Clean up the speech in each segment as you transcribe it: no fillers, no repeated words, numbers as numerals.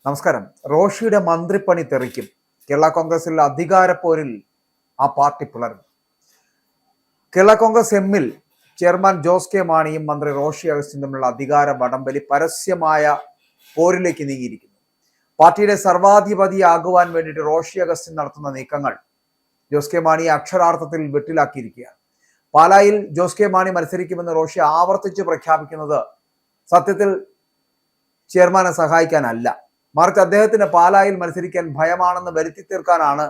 നമസ്കാരം. റോഷിയുടെ മന്ത്രിപ്പണി തെറിക്കും. കേരള കോൺഗ്രസിൽ അധികാരപ്പോരിൽ ആ പാർട്ടി പിളരും. കേരള കോൺഗ്രസ് എമ്മിൽ ചെയർമാൻ ജോസ് കെ മാണിയും മന്ത്രി റോഷി അഗസ്റ്റിനും തമ്മിലുള്ള അധികാര വടംവലി പരസ്യമായ പോരിലേക്ക് നീങ്ങിയിരിക്കുന്നു. പാർട്ടിയുടെ സർവാധിപതിയാകുവാൻ വേണ്ടിയിട്ട് റോഷി അഗസ്റ്റിൻ നടത്തുന്ന നീക്കങ്ങൾ ജോസ് കെ മാണിയെ അക്ഷരാർത്ഥത്തിൽ വെട്ടിലാക്കിയിരിക്കുകയാണ്. പാലായിൽ ജോസ് കെ മാണി മത്സരിക്കുമെന്ന് റോഷി ആവർത്തിച്ച് പ്രഖ്യാപിക്കുന്നത് സത്യത്തിൽ ചെയർമാനെ സഹായിക്കാനല്ല, മറിച്ച് അദ്ദേഹത്തിന് പാലായിൽ മത്സരിക്കാൻ ഭയമാണെന്ന് വരുത്തി തീർക്കാനാണ്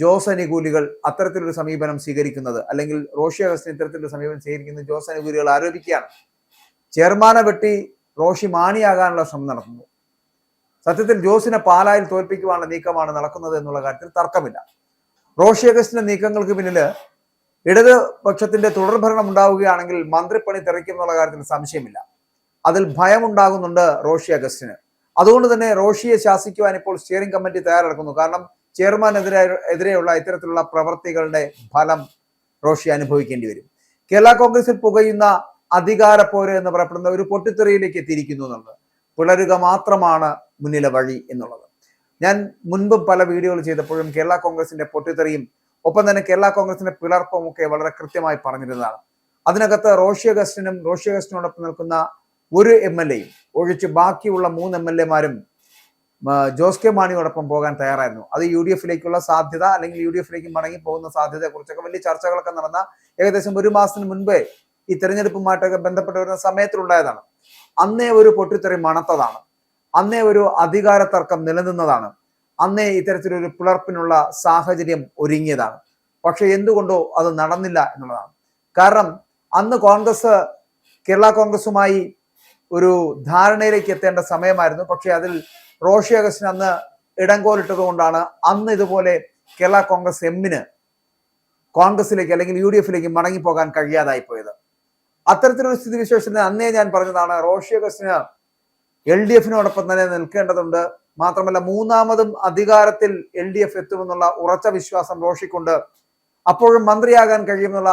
ജോസ് അനുകൂലികൾ അത്തരത്തിലൊരു സമീപനം സ്വീകരിക്കുന്നത്. അല്ലെങ്കിൽ റോഷി അഗസ്റ്റിൻ ഇത്തരത്തിലൊരു സമീപനം സ്വീകരിക്കുന്നത് ജോസ് അനുകൂലികൾ ആരോപിക്കുകയാണ്. ചെയർമാനെ വെട്ടി റോഷി മാണിയാകാനുള്ള ശ്രമം നടത്തുന്നു. സത്യത്തിൽ ജോസിനെ പാലായിൽ തോൽപ്പിക്കുവാനുള്ള നീക്കമാണ് നടക്കുന്നത് എന്നുള്ള കാര്യത്തിൽ തർക്കമില്ല. റോഷി അഗസ്റ്റിന്റെ നീക്കങ്ങൾക്ക് പിന്നില് ഇടതുപക്ഷത്തിന്റെ തുടർഭരണം ഉണ്ടാവുകയാണെങ്കിൽ മന്ത്രിപ്പണി തെറിക്കും എന്നുള്ള കാര്യത്തിൽ സംശയമില്ല. അതിൽ ഭയമുണ്ടാകുന്നുണ്ട് റോഷി അഗസ്റ്റിന്. അതുകൊണ്ട് തന്നെ റോഷിയെ ശാസിക്കുവാൻ ഇപ്പോൾ സ്റ്റിയറിംഗ് കമ്മിറ്റി തയ്യാറെടുക്കുന്നു. കാരണം ചെയർമാനെതിരെയുള്ള ഇത്തരത്തിലുള്ള പ്രവർത്തികളുടെ ഫലം റോഷി അനുഭവിക്കേണ്ടി വരും. കേരള കോൺഗ്രസിൽ പുകയുന്ന അധികാരപ്പോര് എന്ന് പറയപ്പെടുന്ന ഒരു പൊട്ടിത്തെറിയിലേക്ക് എത്തിയിരിക്കുന്നു എന്നുള്ളത്. പിളരുക മാത്രമാണ് മുന്നിലെ വഴി എന്നുള്ളത് ഞാൻ മുൻപും പല വീഡിയോകൾ ചെയ്തപ്പോഴും കേരള കോൺഗ്രസിന്റെ പൊട്ടിത്തെറിയും ഒപ്പം തന്നെ കേരള കോൺഗ്രസിന്റെ പിളർപ്പും ഒക്കെ വളരെ കൃത്യമായി പറഞ്ഞിരുന്നതാണ്. അതിനകത്ത് റോഷി അഗസ്റ്റിനോടൊപ്പം നിൽക്കുന്ന ഒരു MLA ഒഴിച്ച് ബാക്കിയുള്ള 3 MLA-മാരും ജോസ് കെ മാണിയോടൊപ്പം പോകാൻ തയ്യാറായിരുന്നു. അത് UDF-ലേക്കുള്ള സാധ്യത അല്ലെങ്കിൽ UDF-ലേക്ക് മടങ്ങി പോകുന്ന സാധ്യതയെ കുറിച്ചൊക്കെ വലിയ ചർച്ചകളൊക്കെ നടന്ന ഏകദേശം 1 മാസത്തിന് മുൻപേ ഈ തെരഞ്ഞെടുപ്പുമായിട്ടൊക്കെ ബന്ധപ്പെട്ട് വരുന്ന സമയത്തിലുണ്ടായതാണ്. അന്നേ ഒരു പൊട്ടിത്തെറി മണത്തതാണ്. അന്നേ ഒരു അധികാര തർക്കം നിലനിന്നതാണ്. അന്നേ ഇത്തരത്തിലൊരു പിളർപ്പിനുള്ള സാഹചര്യം ഒരുങ്ങിയതാണ്. പക്ഷെ എന്തുകൊണ്ടോ അത് നടന്നില്ല എന്നുള്ളതാണ്. കാരണം അന്ന് കേരള കോൺഗ്രസുമായി ഒരു ധാരണയിലേക്ക് എത്തേണ്ട സമയമായിരുന്നു. പക്ഷെ അതിൽ റോഷി അഗസ്റ്റിൻ അന്ന് ഇടങ്കോലിട്ടത് കൊണ്ടാണ് അന്ന് ഇതുപോലെ കേരള കോൺഗ്രസ് എമ്മിന് കോൺഗ്രസിലേക്ക് അല്ലെങ്കിൽ UDF-ലേക്ക് മടങ്ങിപ്പോകാൻ കഴിയാതായി പോയത്. അത്തരത്തിലൊരു സ്ഥിതിവിശേഷത്തിന് അന്നേ ഞാൻ പറഞ്ഞതാണ്, റോഷി അഗസ്റ്റിന് LDF-നോടൊപ്പം തന്നെ നിൽക്കേണ്ടതുണ്ട്. മാത്രമല്ല 3ാമതും അധികാരത്തിൽ LDF എത്തുമെന്നുള്ള ഉറച്ച വിശ്വാസം റോഷിക്കുണ്ട്. അപ്പോഴും മന്ത്രിയാകാൻ കഴിയുമെന്നുള്ള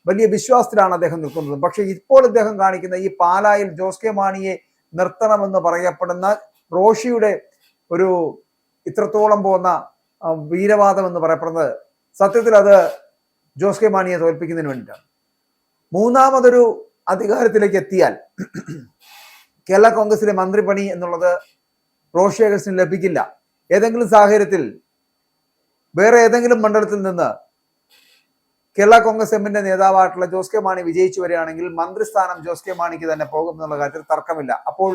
വലിയ വിശ്വാസത്തിലാണ് അദ്ദേഹം നിൽക്കുന്നത്. പക്ഷെ ഇപ്പോൾ അദ്ദേഹം കാണിക്കുന്ന ഈ പാലായിൽ ജോസ് കെ മാണിയെ നിർത്തണമെന്ന് പറയപ്പെടുന്ന റോഷിയുടെ ഒരു ഇത്രത്തോളം പോകുന്ന വീരവാദം എന്ന് പറയപ്പെടുന്നത് സത്യത്തിൽ അത് ജോസ് കെ മാണിയെ തോൽപ്പിക്കുന്നതിന് വേണ്ടിയിട്ടാണ്. 3ാമതൊരു അധികാരത്തിലേക്ക് എത്തിയാൽ കേരള കോൺഗ്രസിലെ മന്ത്രിപ്പണി എന്നുള്ളത് റോഷി അഗസ്റ്റിന് ലഭിക്കില്ല. ഏതെങ്കിലും സാഹചര്യത്തിൽ വേറെ ഏതെങ്കിലും മണ്ഡലത്തിൽ നിന്ന് കേരള കോൺഗ്രസ് എമ്മിന്റെ നേതാവായിട്ടുള്ള ജോസ് കെ മാണി വിജയിച്ചു വരികയാണെങ്കിൽ മന്ത്രിസ്ഥാനം ജോസ് കെ മാണിക്ക് തന്നെ പോകും എന്നുള്ള കാര്യത്തിൽ തർക്കമില്ല. അപ്പോൾ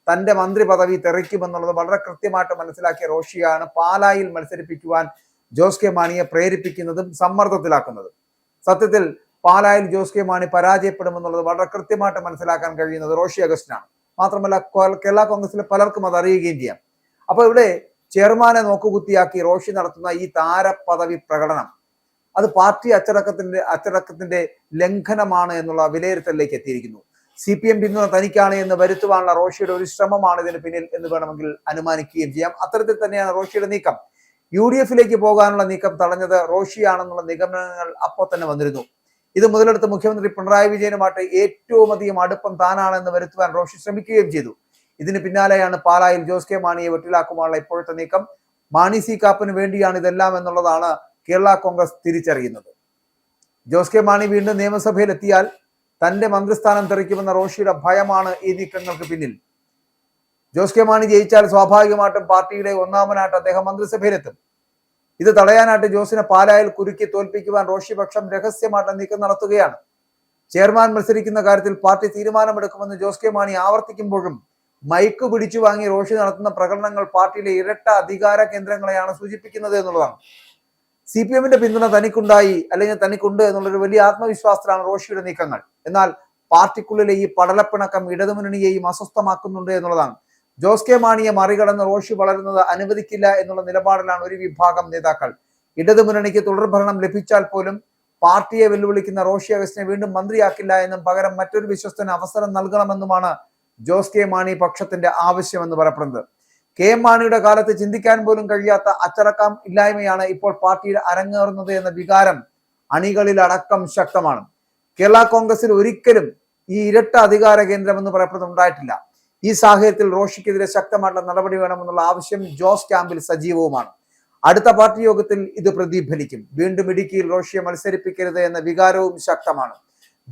തന്റെ മന്ത്രി പദവി തെറിക്കുമെന്നുള്ളത് വളരെ കൃത്യമായിട്ട് മനസ്സിലാക്കിയ റോഷിയാണ് പാലായിൽ മത്സരിപ്പിക്കുവാൻ ജോസ് കെ മാണിയെ പ്രേരിപ്പിക്കുന്നതും സമ്മർദ്ദത്തിലാക്കുന്നതും. സത്യത്തിൽ പാലായിൽ ജോസ് കെ മാണി പരാജയപ്പെടുമെന്നുള്ളത് വളരെ കൃത്യമായിട്ട് മനസ്സിലാക്കാൻ കഴിയുന്നത് റോഷി അഗസ്റ്റിനാണ്. മാത്രമല്ല കേരള കോൺഗ്രസിലെ പലർക്കും അത് അറിയുകയും ചെയ്യാം. അപ്പൊ ഇവിടെ ചെയർമാനെ നോക്കുകുത്തിയാക്കി റോഷി നടത്തുന്ന ഈ താരപദവി പ്രകടനം അത് പാർട്ടി അച്ചടക്കത്തിന്റെ ലംഘനമാണ് എന്നുള്ള വിലയിരുത്തലിലേക്ക് എത്തിയിരിക്കുന്നു. CPM പിന്തുണ തനിക്കാണ് എന്ന് വരുത്തുവാനുള്ള റോഷിയുടെ ഒരു ശ്രമമാണ് ഇതിന് പിന്നിൽ എന്ന് വേണമെങ്കിൽ അനുമാനിക്കുകയും ചെയ്യാം. അത്തരത്തിൽ തന്നെയാണ് റോഷിയുടെ നീക്കം. UDF-ലേക്ക് പോകാനുള്ള നീക്കം തടഞ്ഞത് റോഷിയാണെന്നുള്ള നിഗമനങ്ങൾ അപ്പോൾ തന്നെ വന്നിരുന്നു. ഇത് മുതലെടുത്ത് മുഖ്യമന്ത്രി പിണറായി വിജയനുമായിട്ട് ഏറ്റവും അധികം അടുപ്പം താനാണെന്ന് വരുത്തുവാൻ റോഷി ശ്രമിക്കുകയും ചെയ്തു. ഇതിന് പിന്നാലെയാണ് പാലായിൽ ജോസ് കെ മാണിയെ വെട്ടിലാക്കുവാനുള്ള ഇപ്പോഴത്തെ നീക്കം. മാണി സി കാപ്പന് വേണ്ടിയാണ് ഇതെല്ലാം എന്നുള്ളതാണ് കേരള കോൺഗ്രസ് തിരിച്ചറിയുന്നത്. ജോസ് കെ മാണി വീണ്ടും നിയമസഭയിൽ എത്തിയാൽ തന്റെ മന്ത്രിസ്ഥാനം തെറിക്കുമെന്ന റോഷിയുടെ ഭയമാണ് ഈ നീക്കങ്ങൾക്ക് പിന്നിൽ. ജോസ് കെ മാണി ജയിച്ചാൽ സ്വാഭാവികമായിട്ടും പാർട്ടിയുടെ 1ാമനായിട്ട് അദ്ദേഹം മന്ത്രിസഭയിലെത്തും. ഇത് തടയാനായിട്ട് ജോസിനെ പാലായിൽ കുരുക്കി തോൽപ്പിക്കുവാൻ റോഷി പക്ഷം രഹസ്യമായിട്ട് നീക്കം നടത്തുകയാണ്. ചെയർമാൻ മത്സരിക്കുന്ന കാര്യത്തിൽ പാർട്ടി തീരുമാനമെടുക്കുമെന്ന് ജോസ് കെ മാണി ആവർത്തിക്കുമ്പോഴും മൈക്ക് പിടിച്ചു വാങ്ങി റോഷി നടത്തുന്ന പ്രകടനങ്ങൾ പാർട്ടിയിലെ ഇരട്ട അധികാര കേന്ദ്രങ്ങളെയാണ് സൂചിപ്പിക്കുന്നത് എന്നുള്ളതാണ്. CPM-ന്റെ പിന്തുണ തനിക്കുണ്ടായി അല്ലെങ്കിൽ തനിക്കുണ്ട് എന്നുള്ളൊരു വലിയ ആത്മവിശ്വാസത്തിലാണ് റോഷിയുടെ നീക്കങ്ങൾ. എന്നാൽ പാർട്ടിക്കുള്ളിലെ ഈ പടലപ്പിണക്കം ഇടതുമുന്നണിയെയും അസ്വസ്ഥമാക്കുന്നുണ്ട് എന്നുള്ളതാണ്. ജോസ് കെ മാണിയെ മറികടന്ന് റോഷി വളരുന്നത് അനുവദിക്കില്ല എന്നുള്ള നിലപാടിലാണ് ഒരു വിഭാഗം നേതാക്കൾ. ഇടതുമുന്നണിക്ക് തുടർഭരണം ലഭിച്ചാൽ പോലും പാർട്ടിയെ വെല്ലുവിളിക്കുന്ന റോഷി അഗസ്റ്റിനെ വീണ്ടും മന്ത്രിയാക്കില്ല എന്നും പകരം മറ്റൊരു വിശ്വസ്തന് അവസരം നൽകണമെന്നുമാണ് ജോസ് കെ മാണി പക്ഷത്തിന്റെ ആവശ്യമെന്ന് പറയപ്പെടുന്നത്. KM മാണിയുടെ കാലത്ത് ചിന്തിക്കാൻ പോലും കഴിയാത്ത അച്ചടക്കം ഇല്ലായ്മയാണ് ഇപ്പോൾ പാർട്ടിയിൽ അരങ്ങേറുന്നത് എന്ന വികാരം അണികളിലടക്കം ശക്തമാണ്. കേരള കോൺഗ്രസിൽ ഒരിക്കലും ഈ ഇരട്ട അധികാര കേന്ദ്രം എന്ന് പറയപ്പെടുന്നത് ഉണ്ടായിട്ടില്ല. ഈ സാഹചര്യത്തിൽ റോഷിക്കെതിരെ ശക്തമായിട്ടുള്ള നടപടി വേണമെന്നുള്ള ആവശ്യം ജോസ് ക്യാമ്പിൽ സജീവവുമാണ്. അടുത്ത പാർട്ടി യോഗത്തിൽ ഇത് പ്രതിഫലിക്കും. വീണ്ടും ഇടുക്കിയിൽ റോഷിയെ മത്സരിപ്പിക്കരുത് എന്ന വികാരവും ശക്തമാണ്.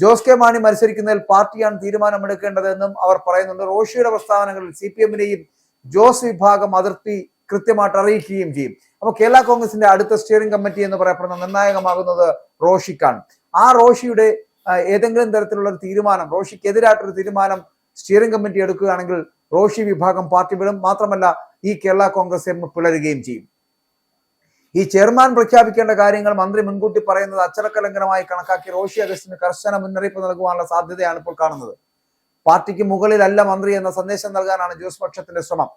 ജോസ് കെ മാണി മത്സരിക്കുന്നതിൽ പാർട്ടിയാണ് തീരുമാനമെടുക്കേണ്ടതെന്നും അവർ പറയുന്നുണ്ട്. റോഷിയുടെ പ്രസ്താവനകളിൽ CPM-നെയും ജോസ് വിഭാഗം അതിർത്തി കൃത്യമായിട്ട് അറിയിക്കുകയും ചെയ്യും. അപ്പോൾ കേരള കോൺഗ്രസിന്റെ അടുത്ത സ്റ്റിയറിംഗ് കമ്മിറ്റി എന്ന് പറയപ്പെടുന്ന നിർണായകമാകുന്നത് റോഷിക്കാണ്. ആ റോഷിയുടെ ഏതെങ്കിലും തരത്തിലുള്ള ഒരു തീരുമാനം, റോഷിക്കെതിരായിട്ടൊരു തീരുമാനം സ്റ്റിയറിംഗ് കമ്മിറ്റി എടുക്കുകയാണെങ്കിൽ റോഷി വിഭാഗം പാർട്ടി വിടും. മാത്രമല്ല ഈ കേരള കോൺഗ്രസ് എം പിളരുകയും ചെയ്യും. ഈ ചെയർമാൻ പ്രഖ്യാപിക്കേണ്ട കാര്യങ്ങൾ മന്ത്രി മുൻകൂട്ടി പറയുന്നത് അച്ചടക്ക ലംഘനമായി കണക്കാക്കി റോഷി അഗസ്റ്റിന് കർശന മുന്നറിയിപ്പ് നൽകുവാനുള്ള സാധ്യതയാണ് ഇപ്പോൾ കാണുന്നത്. പാർട്ടിക്ക് മുകളിലല്ല മന്ത്രി എന്ന സന്ദേശം നൽകാനാണ് ജോസ് പക്ഷത്തിന്റെ ശ്രമം.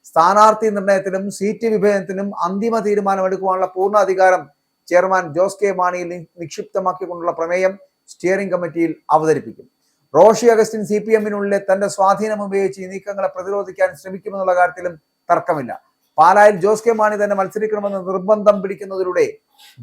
സ്ഥാനാർത്ഥി നിർണയത്തിലും സീറ്റ് വിഭജനത്തിനും അന്തിമ തീരുമാനമെടുക്കുവാനുള്ള പൂർണ്ണ അധികാരം ചെയർമാൻ ജോസ് കെ മാണിയിൽ നിക്ഷിപ്തമാക്കിക്കൊണ്ടുള്ള പ്രമേയം സ്റ്റിയറിംഗ് കമ്മിറ്റിയിൽ അവതരിപ്പിക്കും. റോഷി അഗസ്റ്റിൻ CPM-നുള്ളിലെ തന്റെ സ്വാധീനം ഉപയോഗിച്ച് ഈ നീക്കങ്ങളെ പ്രതിരോധിക്കാൻ ശ്രമിക്കുമെന്നുള്ള കാര്യത്തിലും തർക്കമില്ല. പാലായിൽ ജോസ് കെ മാണി തന്നെ മത്സരിക്കണമെന്ന് നിർബന്ധം പിടിക്കുന്നതിലൂടെ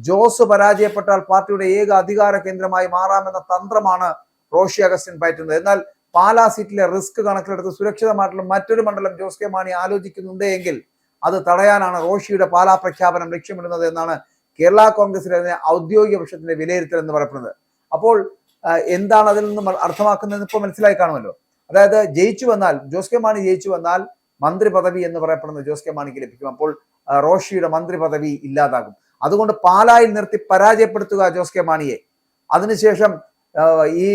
ജോസ് പരാജയപ്പെട്ടാൽ പാർട്ടിയുടെ ഏക അധികാര കേന്ദ്രമായി മാറാമെന്ന തന്ത്രമാണ് റോഷി അഗസ്റ്റിൻ പയറ്റുന്നത്. എന്നാൽ പാലാ സീറ്റിലെ റിസ്ക് കണക്കിലെടുത്ത് സുരക്ഷിതമായിട്ടുള്ള മറ്റൊരു മണ്ഡലം ജോസ് കെ മാണി ആലോചിക്കുന്നുണ്ട് എങ്കിൽ അത് തടയാനാണ് റോഷിയുടെ പാലാ പ്രഖ്യാപനം ലക്ഷ്യമിടുന്നത് എന്നാണ് കേരള കോൺഗ്രസിലെ ഔദ്യോഗിക പക്ഷത്തിന്റെ വിലയിരുത്തൽ എന്ന് പറയപ്പെടുന്നത്. അപ്പോൾ എന്താണ് അതിൽ നിന്നും അർത്ഥമാക്കുന്നതെന്ന് ഇപ്പോൾ മനസ്സിലായി കാണുമല്ലോ. അതായത് ജയിച്ചു വന്നാൽ, ജോസ് കെ മാണി ജയിച്ചു വന്നാൽ മന്ത്രി പദവി എന്ന് പറയപ്പെടുന്നത് ജോസ് കെ മാണിക്ക് ലഭിക്കും. അപ്പോൾ റോഷിയുടെ മന്ത്രി പദവി ഇല്ലാതാകും. അതുകൊണ്ട് പാലായിൽ നിർത്തി പരാജയപ്പെടുത്തുക ജോസ് കെ മാണിയെ. അതിനുശേഷം ഈ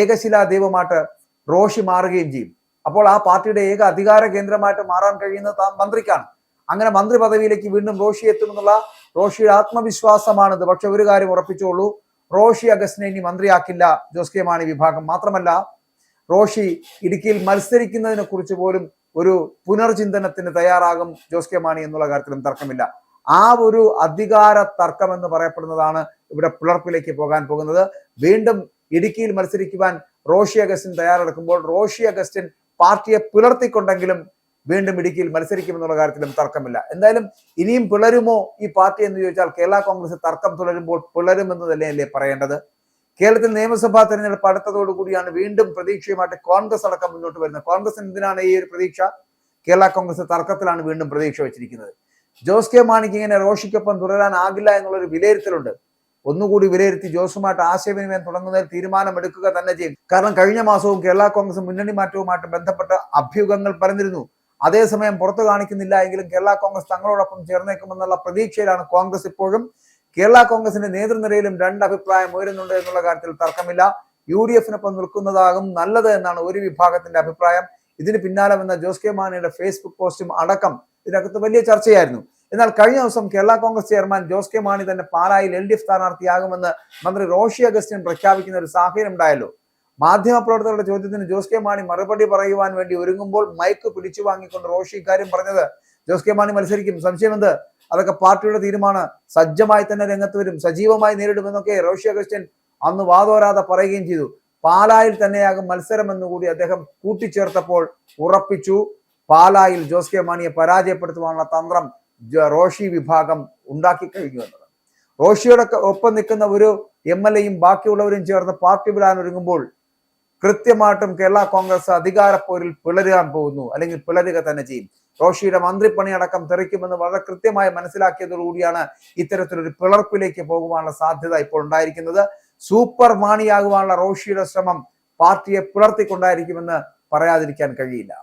ഏകശിലാ ദൈവമായിട്ട് റോഷി മാറുകയും ചെയ്യും. അപ്പോൾ ആ പാർട്ടിയുടെ ഏക അധികാര കേന്ദ്രമായിട്ട് മാറാൻ കഴിയുന്നത് മന്ത്രിക്കാണ്. അങ്ങനെ മന്ത്രി പദവിയിലേക്ക് വീണ്ടും റോഷി എത്തുമെന്നുള്ള റോഷിയുടെ ആത്മവിശ്വാസമാണിത്. പക്ഷെ ഒരു കാര്യം ഉറപ്പിച്ചോളൂ, റോഷി അഗസ്റ്റിനെ ഇനി മന്ത്രിയാക്കില്ല ജോസ് കെ മാണി വിഭാഗം. മാത്രമല്ല റോഷി ഇടുക്കിയിൽ മത്സരിക്കുന്നതിനെ കുറിച്ച് പോലും ഒരു പുനർചിന്തനത്തിന് തയ്യാറാകും ജോസ് കെ മാണി എന്നുള്ള കാര്യത്തിലും തർക്കമില്ല. ആ ഒരു അധികാര തർക്കം എന്ന് പറയപ്പെടുന്നതാണ് ഇവിടെ പിളർപ്പിലേക്ക് പോകാൻ പോകുന്നത്. വീണ്ടും ഇടുക്കിയിൽ മത്സരിക്കുവാൻ റോഷി അഗസ്റ്റിൻ തയ്യാറെടുക്കുമ്പോൾ റോഷി അഗസ്റ്റിൻ പാർട്ടിയെ പിളർത്തിക്കൊണ്ടെങ്കിലും വീണ്ടും ഇടുക്കിയിൽ മത്സരിക്കുമെന്നുള്ള കാര്യത്തിലും തർക്കമില്ല. എന്തായാലും ഇനിയും പിളരുമോ ഈ പാർട്ടി എന്ന് ചോദിച്ചാൽ കേരള കോൺഗ്രസ് തർക്കം തുടരുമ്പോൾ പിളരുമെന്ന് തന്നെയല്ലേ പറയേണ്ടത്. കേരളത്തിൽ നിയമസഭാ തെരഞ്ഞെടുപ്പ് അടുത്തതോടുകൂടിയാണ് വീണ്ടും പ്രതീക്ഷയുമായിട്ട് കോൺഗ്രസ് അടക്കം മുന്നോട്ട് വരുന്നത്. കോൺഗ്രസിന് എന്തിനാണ് ഈ ഒരു പ്രതീക്ഷ? കേരള കോൺഗ്രസ് തർക്കത്തിലാണ് വീണ്ടും പ്രതീക്ഷ വെച്ചിരിക്കുന്നത്. ജോസ് കെ മാണിക്ക് ഇങ്ങനെ റോഷിക്കൊപ്പം തുടരാനാകില്ല എന്നുള്ളൊരു വിലയിരുത്തലുണ്ട്. ഒന്നുകൂടി വിലയിരുത്തി ജോസുമായിട്ട് ആശയവിനിമയം തുടങ്ങുന്നതിൽ തീരുമാനമെടുക്കുക തന്നെ ചെയ്യും. കാരണം കഴിഞ്ഞ മാസവും കേരള കോൺഗ്രസ് മുന്നണി മാറ്റവുമായിട്ട് ബന്ധപ്പെട്ട അഭ്യൂഹങ്ങൾ പറഞ്ഞിരുന്നു. അതേസമയം പുറത്തു കാണിക്കുന്നില്ല എങ്കിലും കേരള കോൺഗ്രസ് തങ്ങളോടൊപ്പം ചേർന്നേക്കുമെന്നുള്ള പ്രതീക്ഷയിലാണ് കോൺഗ്രസ് ഇപ്പോഴും. കേരള കോൺഗ്രസിന്റെ നേതൃനിരയിലും രണ്ട് അഭിപ്രായം ഉയരുന്നുണ്ട് എന്നുള്ള കാര്യത്തിൽ തർക്കമില്ല. UDF-നൊപ്പം നിൽക്കുന്നതാകും നല്ലത് എന്നാണ് ഒരു വിഭാഗത്തിന്റെ അഭിപ്രായം. ഇതിന് പിന്നാലെ വന്ന ജോസ് കെ മാണിയുടെ ഫേസ്ബുക്ക് പോസ്റ്റും അടക്കം ഇതിനകത്ത് വലിയ ചർച്ചയായിരുന്നു. എന്നാൽ കഴിഞ്ഞ ദിവസം കേരള കോൺഗ്രസ് ചെയർമാൻ ജോസ് കെ മാണി തന്നെ പാലായിൽ LDF സ്ഥാനാർത്ഥിയാകുമെന്ന് മന്ത്രി റോഷി അഗസ്റ്റിൻ പ്രഖ്യാപിക്കുന്ന ഒരു സാഹചര്യം ഉണ്ടായല്ലോ. മാധ്യമപ്രവർത്തകരുടെ ചോദ്യത്തിന് ജോസ് കെ മാണി മറുപടി പറയുവാൻ വേണ്ടി ഒരുങ്ങുമ്പോൾ മൈക്ക് പിടിച്ചു വാങ്ങിക്കൊണ്ട് റോഷി ഇക്കാര്യം പറഞ്ഞത്. ജോസ് കെ മാണി മത്സരിക്കും, സംശയമെന്ത്, അതൊക്കെ പാർട്ടിയുടെ തീരുമാനം, സജ്ജമായി തന്നെ രംഗത്ത് വരും, സജീവമായി നേരിടുമെന്നൊക്കെ റോഷി അഗസ്റ്റിൻ അന്ന് വാതോരാതെ പറയുകയും ചെയ്തു. പാലായിൽ തന്നെയാകും മത്സരം എന്നുകൂടി അദ്ദേഹം കൂട്ടിച്ചേർത്തപ്പോൾ ഉറപ്പിച്ചു. പാലായിൽ ജോസ് കെ മാണിയെ പരാജയപ്പെടുത്തുവാനുള്ള തന്ത്രം റോഷി വിഭാഗം ഉണ്ടാക്കി കഴിഞ്ഞു എന്നത്. റോഷിയോടെ ഒപ്പം നിൽക്കുന്ന ഒരു MLA-യും ബാക്കിയുള്ളവരും ചേർന്ന് പാർട്ടി വിടാൻ ഒരുങ്ങുമ്പോൾ കൃത്യമായിട്ടും കേരള കോൺഗ്രസ് അധികാരപ്പോരിൽ പിളരാൻ പോകുന്നു, അല്ലെങ്കിൽ പിളരുക തന്നെ ചെയ്യും. റോഷിയുടെ മന്ത്രിപ്പണി അടക്കം തെറിക്കുമെന്ന് വളരെ കൃത്യമായി മനസ്സിലാക്കിയതോടുകൂടിയാണ് ഇത്തരത്തിലൊരു പിളർപ്പിലേക്ക് പോകുവാനുള്ള സാധ്യത ഇപ്പോൾ ഉണ്ടായിരിക്കുന്നത്. സൂപ്പർ മാണിയാകുവാനുള്ള റോഷിയുടെ ശ്രമം പാർട്ടിയെ പിളർത്തിക്കൊണ്ടായിരിക്കുമെന്ന് പറയാതിരിക്കാൻ കഴിയില്ല.